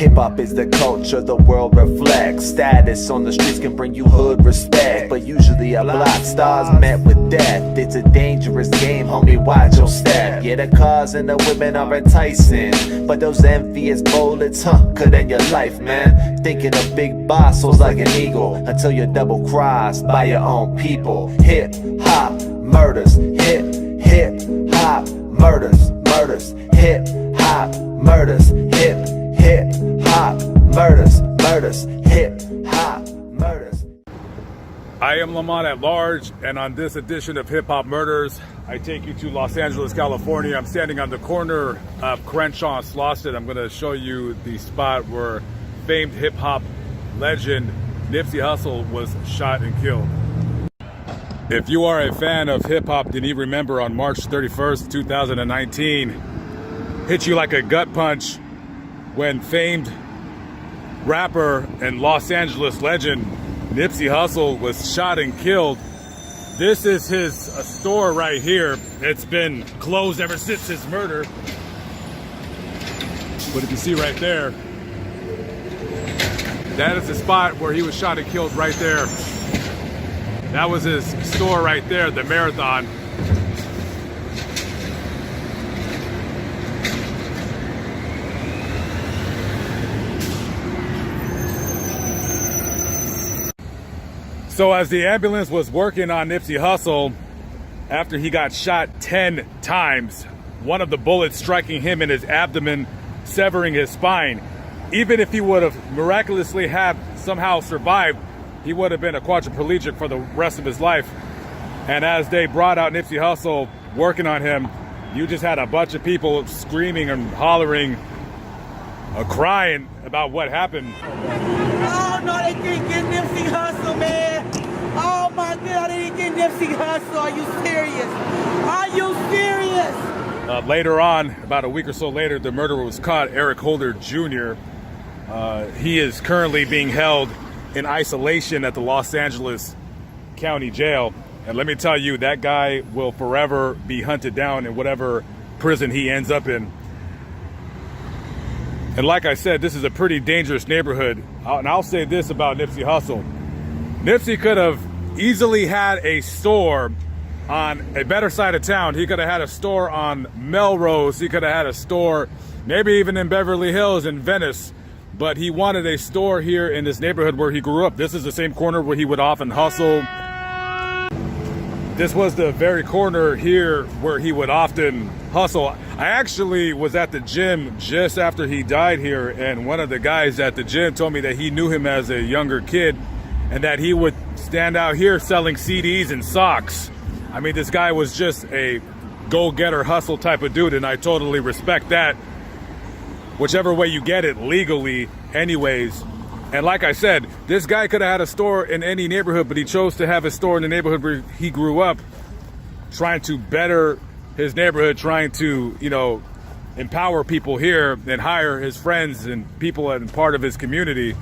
Hip-hop is the culture the world reflects. Status on the streets can bring you hood respect, but usually a block star's met with death. It's a dangerous game, homie, watch your step. Yeah, the cars and the women are enticing, but those envious bullets, could end your life, man. Thinking a big boss soars like an eagle, until you're double crossed by your own people. Hip-hop murders, hip-hop murders, murders, hip-hop murders, hip-hop murders, murders, hip-hop murders. I am Lamont at large, and on this edition of Hip Hop Murders, I take you to Los Angeles, California. I'm standing on the corner of Crenshaw and Slauson. I'm going to show you the spot where famed hip hop legend Nipsey Hussle was shot and killed. If you are a fan of hip hop, then you remember on March 31st, 2019, hit you like a gut punch when famed rapper and Los Angeles legend Nipsey Hussle was shot and killed. This is his store right here. It's been closed ever since his murder. But if you see right there, that is the spot where he was shot and killed right there. That was his store right there, the Marathon. So as the ambulance was working on Nipsey Hussle, after he got shot 10 times, one of the bullets striking him in his abdomen, severing his spine. Even if he would have miraculously have somehow survived, he would have been a quadriplegic for the rest of his life. And as they brought out Nipsey Hussle working on him, you just had a bunch of people screaming and hollering, crying about what happened. Oh no, they didn't get Nipsey Hussle, man. Oh my God, they didn't get Nipsey Hussle. Are you serious? Are you serious? Later on, about a week or so later, the murderer was caught, Eric Holder Jr. He is currently being held in isolation at the Los Angeles County Jail. And let me tell you, that guy will forever be hunted down in whatever prison he ends up in. And like I said, this is a pretty dangerous neighborhood. And I'll say this about Nipsey Hussle. Nipsey could have easily had a store on a better side of town. He could have had a store on Melrose. He could have had a store maybe even in Beverly Hills in Venice. But he wanted a store here in this neighborhood where he grew up. This is the same corner where he would often hustle. This was the very corner here where he would often hustle. I actually was at the gym just after he died here, and one of the guys at the gym told me that he knew him as a younger kid and that he would stand out here selling CDs and socks. I mean, this guy was just a go-getter hustle type of dude, and I totally respect that. Whichever way you get it, legally anyways. And like I said, this guy could have had a store in any neighborhood, but he chose to have a store in the neighborhood where he grew up, trying to better his neighborhood, trying to, you know, empower people here and hire his friends and people and part of his community.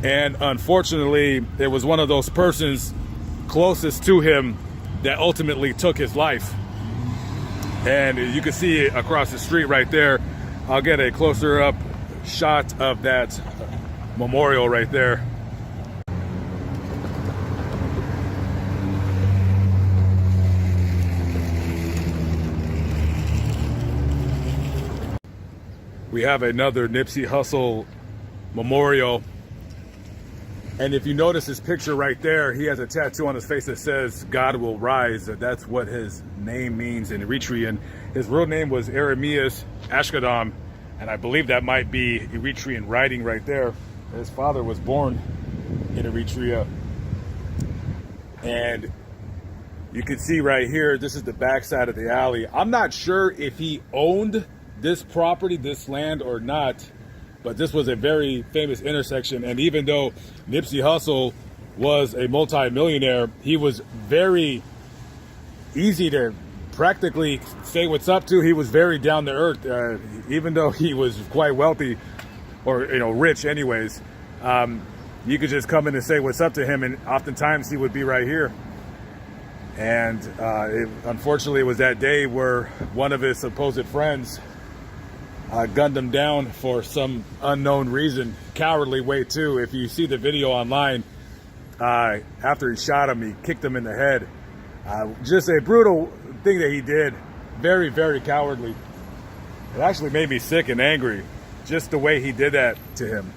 And unfortunately, it was one of those persons closest to him that ultimately took his life. And you can see it across the street right there. I'll get a closer up shot of that memorial right there. We have another Nipsey Hussle memorial. And if you notice his picture right there, he has a tattoo on his face that says, "God will rise." That's what his name means in Eritrean. His real name was Eremias Ashkadam, and I believe that might be Eritrean writing right there. His father was born in Eritrea. And you can see right here, this is the backside of the alley. I'm not sure if he owned this property, this land or not, but this was a very famous intersection. And even though Nipsey Hussle was a multi-millionaire, he was very easy to practically say what's up to. He was very down to earth, even though he was quite wealthy, or rich anyways. You could just come in and say what's up to him, and oftentimes he would be right here. And unfortunately, it was that day where one of his supposed friends gunned him down for some unknown reason. Cowardly way too. If you see the video online, after he shot him, he kicked him in the head. Just a brutal thing that he did. Very, very cowardly. It actually made me sick and angry, just the way he did that to him.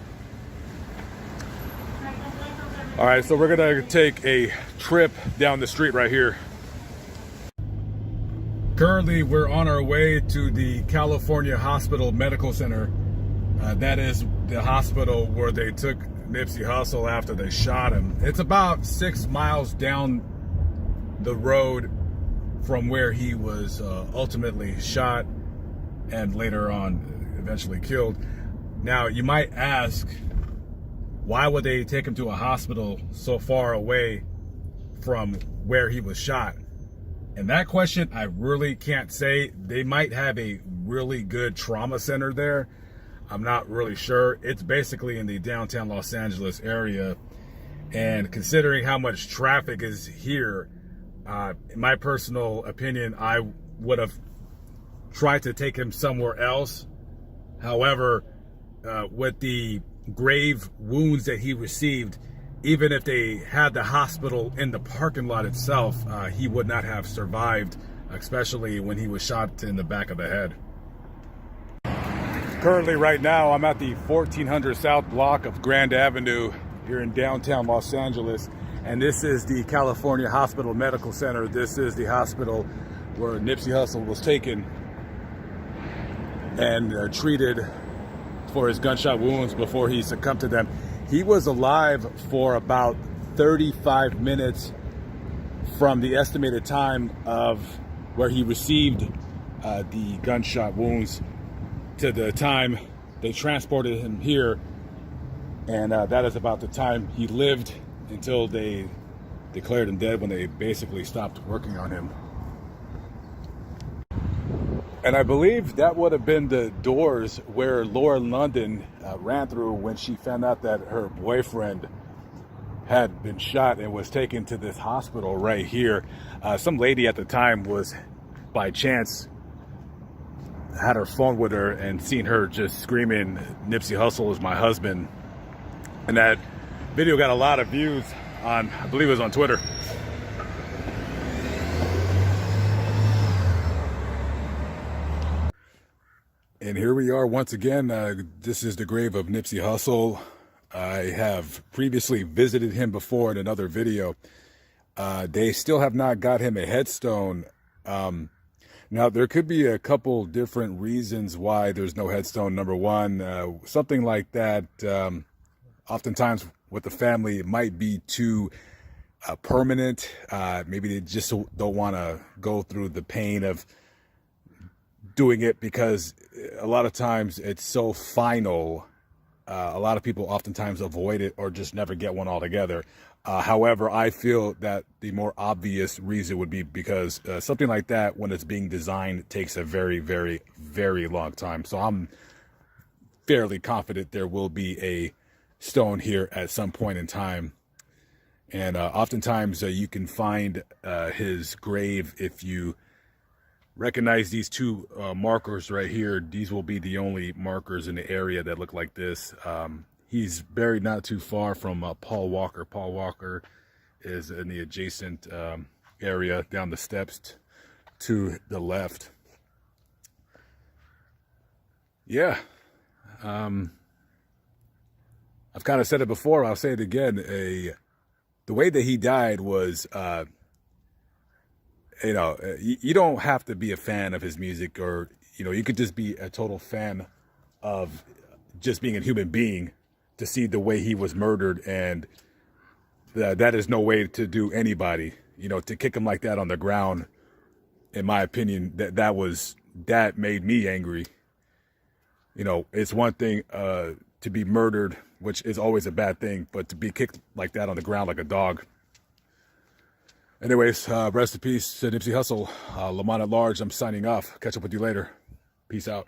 All right, so we're gonna take a trip down the street right here. Currently, we're on our way to the California Hospital Medical Center. That is the hospital where they took Nipsey Hussle after they shot him. It's about 6 miles down the road from where he was ultimately shot and later on eventually killed. Now, you might ask, why would they take him to a hospital so far away from where he was shot? And that question, I really can't say. They might have a really good trauma center there. I'm not really sure. It's basically in the downtown Los Angeles area. And considering how much traffic is here, in my personal opinion, I would have tried to take him somewhere else. However, with the grave wounds that he received, even if they had the hospital in the parking lot itself, he would not have survived, especially when he was shot in the back of the head. Currently, right now, I'm at the 1400 South block of Grand Avenue here in downtown Los Angeles, and this is the California Hospital Medical Center. This is the hospital where Nipsey Hussle was taken and treated for his gunshot wounds before he succumbed to them. He was alive for about 35 minutes from the estimated time of where he received the gunshot wounds to the time they transported him here. And that is about the time he lived until they declared him dead, when they basically stopped working on him. And I believe that would have been the doors where Laura London ran through when she found out that her boyfriend had been shot and was taken to this hospital right here. Some lady at the time was, by chance, had her phone with her and seen her just screaming, "Nipsey Hussle is my husband." And that video got a lot of views on, I believe it was on Twitter. And here we are once again. This is the grave of Nipsey Hussle. I have previously visited him before in another video. They still have not got him a headstone. Now, there could be a couple different reasons why there's no headstone. Number one, something like that, oftentimes with the family, it might be too permanent. Maybe they just don't want to go through the pain of doing it, because a lot of times it's so final. A lot of people oftentimes avoid it or just never get one altogether. However, I feel that the more obvious reason would be because something like that, when it's being designed, takes a very, very, very long time. So I'm fairly confident there will be a stone here at some point in time. And oftentimes you can find his grave if you recognize these two markers right here. These will be the only markers in the area that look like this. He's buried not too far from Paul Walker. Paul Walker is in the adjacent area down the steps to the left. Yeah. I've kind of said it before. I'll say it again. The way that he died was, you don't have to be a fan of his music, or, you could just be a total fan of just being a human being to see the way he was murdered. And that is no way to do anybody, to kick him like that on the ground. In my opinion, that made me angry. It's one thing to be murdered, which is always a bad thing, but to be kicked like that on the ground like a dog. Anyways, rest in peace to Nipsey Hussle. Lamont at large, I'm signing off. Catch up with you later. Peace out.